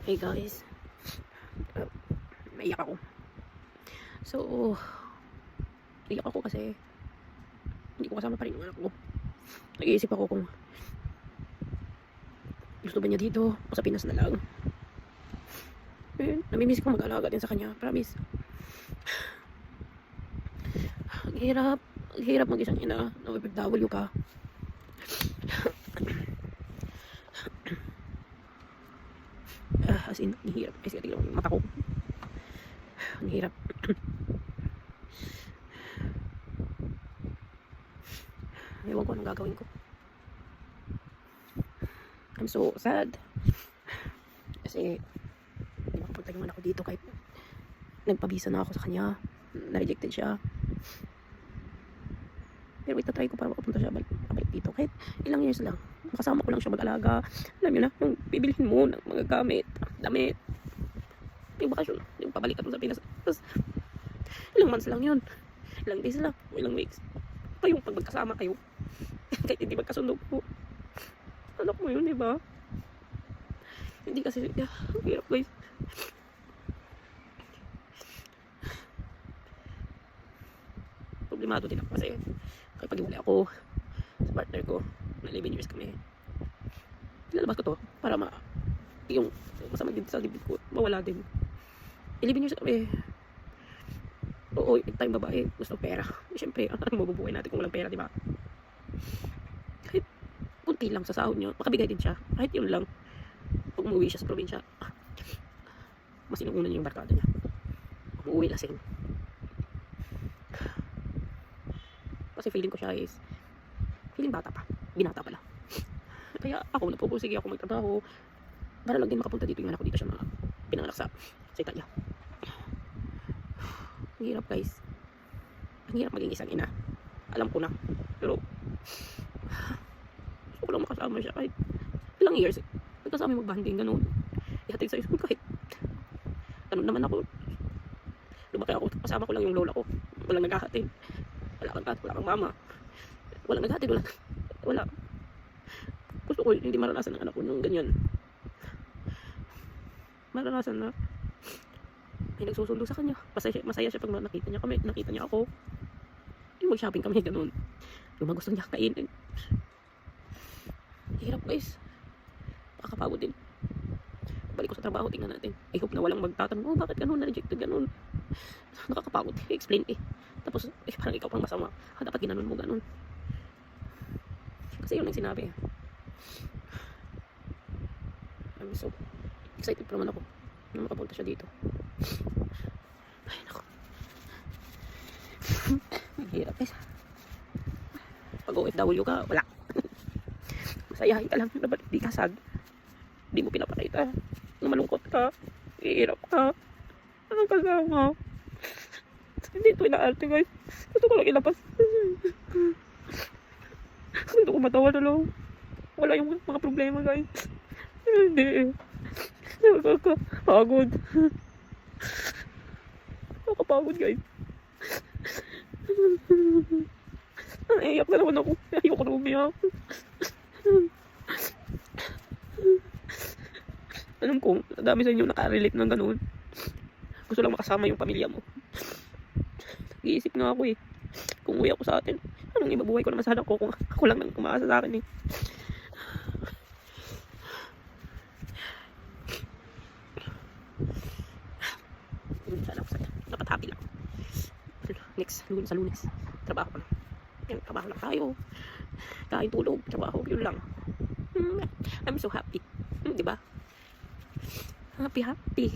Hey guys, uh, naiyak ako. So, naiyak ako kasi hindi ko kasama pa rin yung anak ko. Nag-iisip ako kung gusto ba niya dito o sa Pinas na lang. Namimiss ko mag-alaga din sa kanya, promise. Ang hirap mag-isang ina na OFW ka. As in, ang hirap. Ay, sige, tignan mo yung mata ko. Ang hirap. Ewan ko anong gagawin ko. I'm so sad. Kasi, hindi makapunta yung anak ko dito kahit nagpabisa na ako sa kanya. Na-rejected siya. Pero itatry ko para makapunta siya balik dito. Kahit ilang years lang. Makasama ko lang siya mag-alaga. Alam niyo na, yung bibilhin mo ng mga gamit, damit. Yung bakasyon, yung pabalik ka dun sa Pinas. Tapos, ilang months lang yun. Ilang days lang, o ilang weeks. Pa yung pag magkasama kayo. Kahit hindi magkasundo po. Anak mo yun, diba? Hindi kasi, ang hirap guys. Problemado din ako kasi kahit pag-iwalay ako sa partner ko na 11 years kami, ilalabas ko to para yung masama din sa dibdib ko mawala din. 11 years kami. Oo, time babae gusto pera. Siyempre, ano mabubuhay natin kung walang pera, diba? Kahit kunti lang sa sahod nyo, makabigay din siya. Kahit yun lang. Pag umuwi siya sa probinsya, mas inuuna niya yung barkada niya. Umuwi lasing. Kasi feeling ko siya is feeling bata pa. Binata pala. Kaya ako napupursige ako magtrabaho para lang din makapunta dito yung anak ko. Dito siya pinanganak sa Italia. Ang hirap guys. Ang hirap maging isang ina. Alam ko na. Pero gusto ko lang makasama siya kahit ilang years. Nagkasama yung magbanding ganun. Ihatid sa school kahit ganun naman ako. Lumaki ako. Kasama ko lang yung lola ko. Walang naghahatid. Wala kang mama. Walang naghatid. Wala. Gusto ko hindi maranasan ng anak ko yung ganyan. Maranasan na may nagsusundo sa kanya. Masaya siya pag nakita niya kami. Nakita niya ako. Yung mag-shopping kami, ganun. Yung mga gusto niya kainin. Hirap guys. Nakakapagod din. Balik ko sa trabaho, tingnan natin. I hope na walang magtatanong, oh bakit ganun, na-rejected ganun. Nakakapagod. I-explain Tapos, parang ikaw pang masama. Dapat ginanon mo ganun. Kasi yun ang sinabi. I'm so excited pa naman ako na makapunta siya dito. Ay, nako. Ang hirap guys. Pag OFW ka, wala. Masayahin ka lang. Dapat di ka sad. Di mo pinapakita na malungkot ka. Ihirap ka. Anong kasama? Hindi ito inaarte guys. Gusto ko lang ilabas. Gusto ko matawa na lang. Wala yung mga problema guys. Hindi. Nakakapagod. Nakakapagod guys. Naiiyak na naman ako. Ayoko na umiyak. Alam ko, dami sa inyo nakarelate ng ganun. Gusto lang makasama yung pamilya mo. Nag-iisip nga ako kung uwi ako sa atin, anong ibabuhay ko naman sa anak ko kung ako lang nang umaasa sa akin Sana ako sa dapat happy lang. Next, sa lunes, trabaho ko na. Yan, trabaho lang tayo. Kain, tulog, trabaho, yun lang. I'm so happy. Diba? Happy.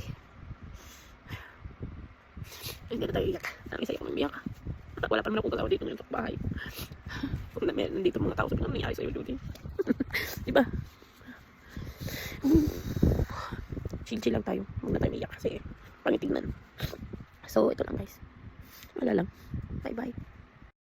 Hindi na tayo iyak. Ang isa yung umiyak. Wala pa naman akong kasama dito ngayon sa bahay. Kung nandito mga tao, sabi na nangyari sa'yo, Judy. Diba? Chill lang tayo. Huwag na tayo umiyak kasi pangitignan. So, ito lang guys. Wala lang. Bye-bye.